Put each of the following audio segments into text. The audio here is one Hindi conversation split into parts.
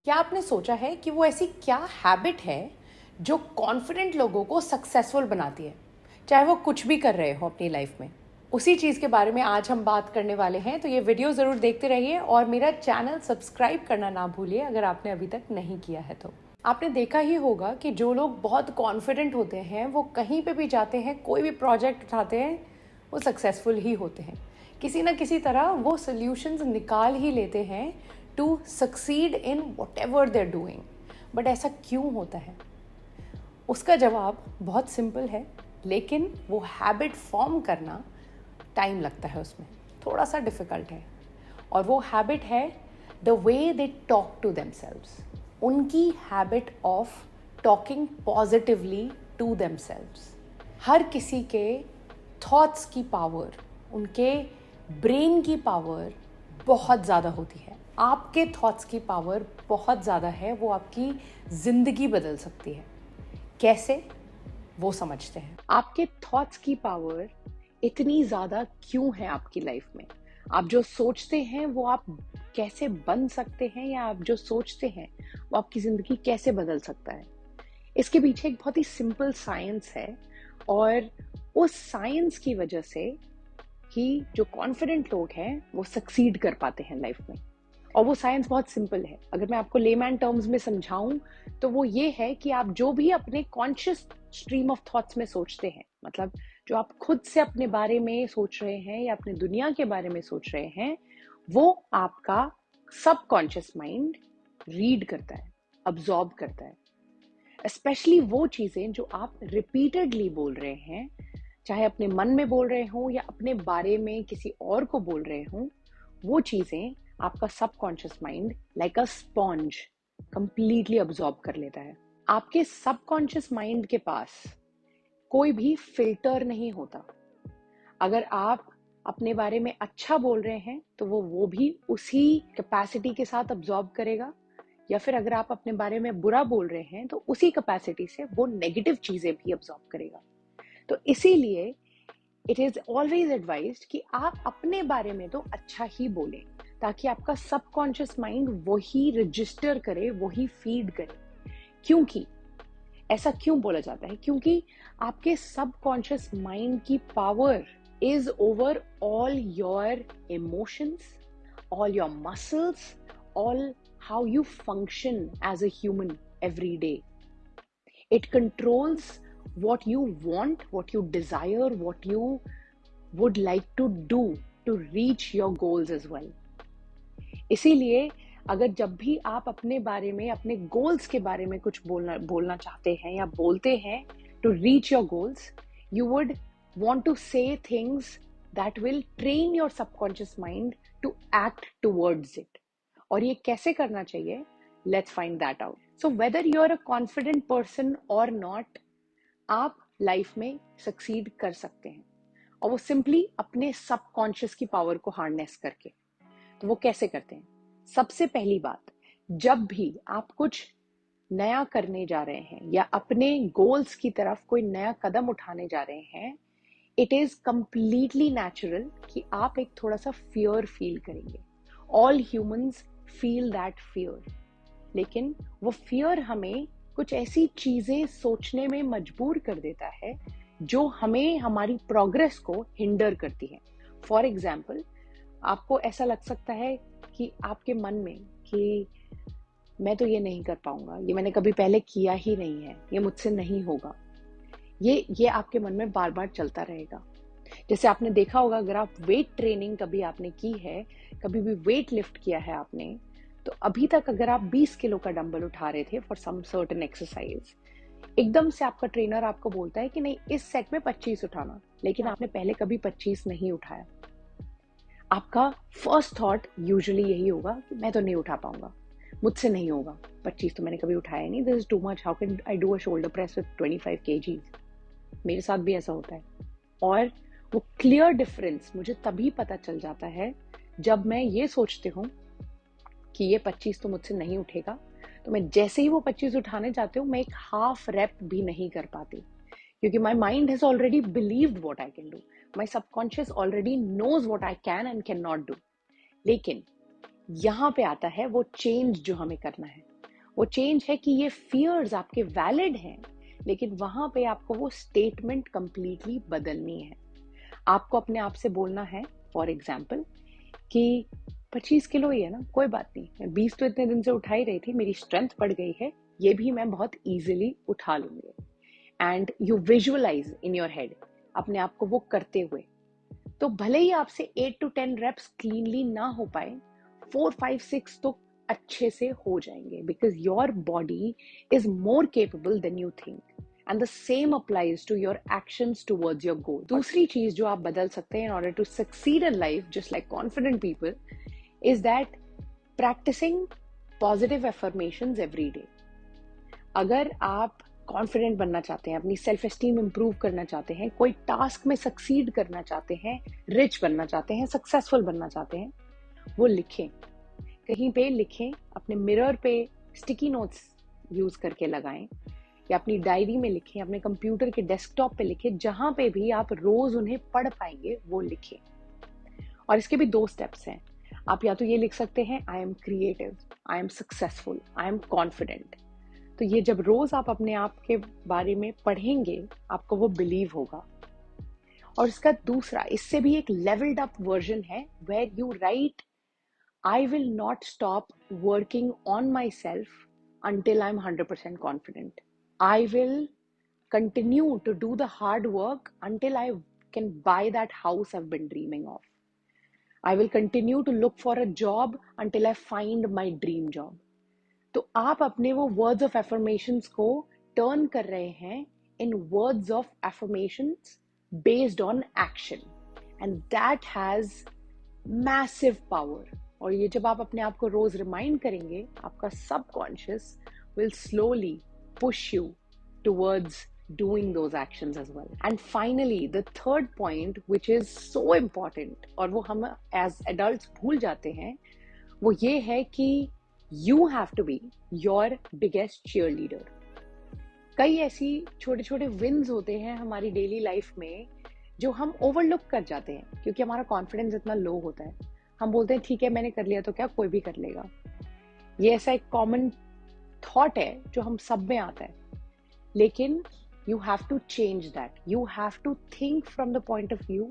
क्या आपने सोचा है कि वो ऐसी क्या हैबिट है जो कॉन्फिडेंट लोगों को सक्सेसफुल बनाती है, चाहे वो कुछ भी कर रहे हो अपनी लाइफ में? उसी चीज़ के बारे में आज हम बात करने वाले हैं, तो ये वीडियो ज़रूर देखते रहिए और मेरा चैनल सब्सक्राइब करना ना भूलिए अगर आपने अभी तक नहीं किया है तो। आपने देखा ही होगा कि जो लोग बहुत कॉन्फिडेंट होते हैं वो कहीं पे भी जाते हैं, कोई भी प्रोजेक्ट उठाते हैं, वो सक्सेसफुल ही होते हैं। किसी ना किसी तरह वो सोल्यूशंस निकाल ही लेते हैं to succeed in whatever they're doing. But ऐसा क्यों होता है? उसका जवाब बहुत सिंपल है, लेकिन वो हैबिट फॉर्म करना टाइम लगता है, उसमें थोड़ा सा डिफ़िकल्ट है। और वो हैबिट है the way they talk to themselves, उनकी habit of talking positively to themselves. हर किसी के थॉट्स की पावर, उनके ब्रेन की पावर बहुत ज़्यादा होती है। आपके थॉट्स की पावर बहुत ज़्यादा है, वो आपकी ज़िंदगी बदल सकती है। कैसे, वो समझते हैं। आपके थॉट्स की पावर इतनी ज़्यादा क्यों है आपकी लाइफ में? आप जो सोचते हैं वो आप कैसे बन सकते हैं, या आप जो सोचते हैं वो आपकी ज़िंदगी कैसे बदल सकता है? इसके पीछे एक बहुत ही सिंपल साइंस है, और उस साइंस की वजह से ही जो कॉन्फिडेंट लोग हैं वो सक्सीड कर पाते हैं लाइफ में। और वो साइंस बहुत सिंपल है। अगर मैं आपको लेमैन टर्म्स में समझाऊं तो वो ये है कि आप जो भी अपने कॉन्शियस स्ट्रीम ऑफ थॉट्स में सोचते हैं, मतलब जो आप खुद से अपने बारे में सोच रहे हैं या अपने दुनिया के बारे में सोच रहे हैं, वो आपका सबकॉन्शियस माइंड रीड करता है, अब्सॉर्ब करता है। स्पेशली वो चीजें जो आप रिपीटेडली बोल रहे हैं, चाहे अपने मन में बोल रहे हो या अपने बारे में किसी और को बोल रहे हो, वो चीजें आपका सबकॉन्शियस माइंड लाइक अ स्पॉन्ज कंप्लीटली अब्सॉर्ब कर लेता है। आपके सबकॉन्शियस माइंड के पास कोई भी फिल्टर नहीं होता। अगर आप अपने बारे में अच्छा बोल रहे हैं तो वो भी उसी कैपेसिटी के साथ अब्सॉर्ब करेगा, या फिर अगर आप अपने बारे में बुरा बोल रहे हैं तो उसी कैपेसिटी से वो नेगेटिव चीजें भी अब्सॉर्ब करेगा। तो इसीलिए इट इज ऑलवेज एडवाइज्ड कि आप अपने बारे में तो अच्छा ही बोलें, ताकि आपका सबकॉन्शियस माइंड वही रजिस्टर करे, वही फीड करे। क्योंकि ऐसा क्यों बोला जाता है? क्योंकि आपके सबकॉन्शियस माइंड की power is over all your emotions, all your muscles, all how you function as a human every day. It controls what you want, what you desire, what you would like to do to reach your goals as well. इसीलिए अगर जब भी आप अपने बारे में, अपने गोल्स के बारे में कुछ बोलना चाहते हैं या बोलते हैं to reach your goals, you would want to say things that will train your subconscious mind to act towards it. और ये कैसे करना चाहिए? Let's find that out. So whether you're a confident person or not, आप लाइफ में सक्सीड कर सकते हैं, और वो सिंपली अपने सबकॉन्शियस की पावर को हार्नेस करके। तो वो कैसे करते हैं? सबसे पहली बात, जब भी आप कुछ नया करने जा रहे हैं या अपने गोल्स की तरफ कोई नया कदम उठाने जा रहे हैं, इट इज कंप्लीटली नेचुरल कि आप एक थोड़ा सा फियर फील करेंगे। All humans feel that fear, लेकिन वो फियर हमें कुछ ऐसी चीजें सोचने में मजबूर कर देता है जो हमें हमारी प्रोग्रेस को हिंडर करती है। फॉर एग्जाम्पल, आपको ऐसा लग सकता है कि आपके मन में कि मैं तो ये नहीं कर पाऊंगा, ये मैंने कभी पहले किया ही नहीं है, ये मुझसे नहीं होगा। ये आपके मन में बार बार चलता रहेगा। जैसे आपने देखा होगा, अगर आप वेट ट्रेनिंग कभी आपने की है, कभी भी वेट लिफ्ट किया है आपने, तो अभी तक अगर आप 20 किलो का डंबल उठा रहे थे फॉर सम सर्टेन एक्सरसाइज, एकदम से आपका ट्रेनर आपको बोलता है कि नहीं, इस सेट में 25 उठाना, लेकिन आपने पहले कभी 25 नहीं उठाया। आपका फर्स्ट थॉट यूजुअली यही होगा कि मैं तो नहीं उठा पाऊंगा, मुझसे नहीं होगा, 25 तो मैंने कभी उठाया नहीं, this is too much, how can I do a shoulder press with 25 kgs। मेरे साथ भी ऐसा होता है। और वो क्लियर डिफरेंस मुझे तभी पता चल जाता है जब मैं ये सोचती हूँ कि ये 25 तो मुझसे नहीं उठेगा, तो मैं जैसे ही वो 25 उठाने जाती हूँ, मैं एक हाफ रेप भी नहीं कर पाती, क्योंकि my mind has already believed what I can do, my subconscious already knows what I can and can not do. लेकिन यहाँ पे आता है वो चेंज जो हमें करना है। वो चेंज है कि ये फियर्स आपके वैलिड हैं, लेकिन वहां पे आपको वो स्टेटमेंट कंप्लीटली बदलनी है। आपको अपने आप से बोलना है, फॉर एग्जाम्पल, कि 25 किलो ही है ना, कोई बात नहीं, मैं 20 तो इतने दिन से उठा ही रही थी, मेरी स्ट्रेंथ बढ़ गई है, ये भी मैं बहुत इजीली उठा लूंगी। And you visualise in your head अपने आप को वो करते हुए। तो भले ही आपसे 8 to 10 reps क्लीनली ना हो पाए, 4, 5, 6 तो अच्छे से हो जाएंगे, because your body is more capable than you think, and the same applies to your actions towards your goal. दूसरी चीज जो आप बदल सकते हैं in order to succeed in life just like confident people is that practising positive affirmations every day. अगर आप कॉन्फिडेंट बनना चाहते हैं, अपनी सेल्फ एस्टीम इंप्रूव करना चाहते हैं, कोई टास्क में सक्सीड करना चाहते हैं, रिच बनना चाहते हैं, सक्सेसफुल बनना चाहते हैं, वो लिखें, कहीं पे लिखें, अपने मिरर पे स्टिकी नोट्स यूज करके लगाएं, या अपनी डायरी में लिखें, अपने कंप्यूटर के डेस्कटॉप पे लिखें, जहां पे भी आप रोज उन्हें पढ़ पाएंगे वो लिखें। और इसके भी 2 स्टेप्स हैं। आप या तो ये लिख सकते हैं, I am creative, I am successful, I am confident. तो ये जब रोज आप अपने आप के बारे में पढ़ेंगे, आपको वो बिलीव होगा। और इसका दूसरा, इससे भी एक लेवल्ड अप वर्जन है, where you write, I will not stop working on myself until I'm 100% confident. I will continue to do the hard work until I can buy that house I've been dreaming of. I will continue to look for a job until I find my dream job. तो आप अपने वो वर्ड्स ऑफ एफर्मेशंस को टर्न कर रहे हैं in words of affirmations based on action, and that has massive power. और ये जब आप अपने आप को रोज रिमाइंड करेंगे, आपका subconscious will slowly push you towards doing those actions as well. And finally, the third point, which is so important, और वो हम as adults भूल जाते हैं, वो ये है कि you have to be your biggest cheerleader. कई ऐसी छोटे छोटे विन्स होते हैं हमारी डेली लाइफ में जो हम ओवरलुक कर जाते हैं, क्योंकि हमारा कॉन्फिडेंस इतना लो होता है। हम बोलते हैं ठीक है, मैंने कर लिया तो क्या, कोई भी कर लेगा। ये ऐसा एक कॉमन थॉट है जो हम सब में आता है, लेकिन you have to change that. You have to think from the point of view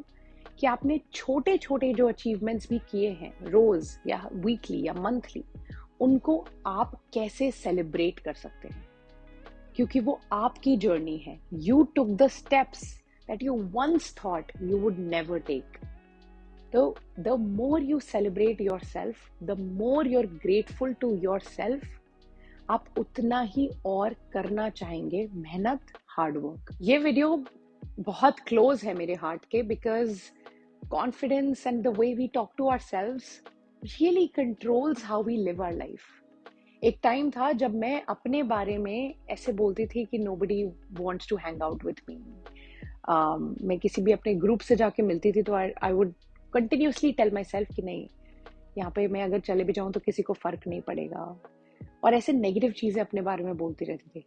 कि आपने छोटे छोटे जो अचीवमेंट्स भी किए हैं रोज या वीकली या मंथली, उनको आप कैसे सेलिब्रेट कर सकते हैं, क्योंकि वो आपकी जर्नी है। You took the steps that you once thought you would never take. So the more you celebrate yourself, the more you're grateful to yourself, आप उतना ही और करना चाहेंगे मेहनत, हार्ड वर्क। ये वीडियो बहुत क्लोज है मेरे हार्ट के, because confidence and the way we talk to ourselves really controls how we live our life. एक टाइम था जब मैं अपने बारे में ऐसे बोलती थी कि nobody wants to hang out with me. मैं किसी भी अपने ग्रुप से जाके मिलती थी तो I would continuously tell myself कि नहीं, यहाँ पे मैं अगर चले भी जाऊँ तो किसी को फर्क नहीं पड़ेगा, और ऐसे नेगेटिव चीजें अपने बारे में बोलती रहती थी।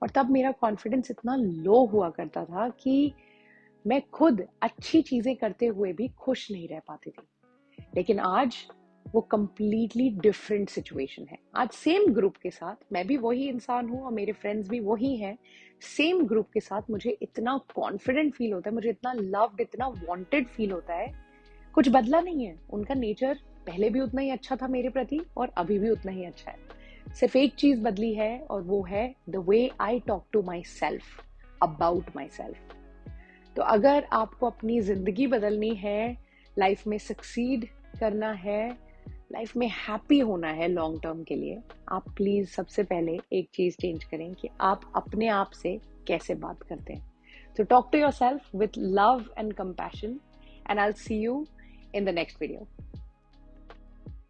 और तब मेरा कॉन्फिडेंस इतना लो हुआ करता था कि मैं खुद अच्छी चीजें करते हुए भी खुश नहीं रह पाती थी। लेकिन आज वो कंप्लीटली डिफरेंट सिचुएशन है। आज सेम ग्रुप के साथ मैं भी वही इंसान हूँ और मेरे फ्रेंड्स भी वही हैं। सेम ग्रुप के साथ मुझे इतना कॉन्फिडेंट फील होता है, मुझे इतना लव्ड, इतना वांटेड फील होता है। कुछ बदला नहीं है, उनका नेचर पहले भी उतना ही अच्छा था मेरे प्रति और अभी भी उतना ही अच्छा है। सिर्फ एक चीज बदली है, और वो है the way I talk to myself about myself. तो अगर आपको अपनी जिंदगी बदलनी है, लाइफ में सक्सीड करना है, लाइफ में हैप्पी होना है लॉन्ग टर्म के लिए, आप प्लीज सबसे पहले एक चीज चेंज करें कि आप अपने आप से कैसे बात करते हैं। तो talk to yourself with love and compassion, and I will see you in the next video.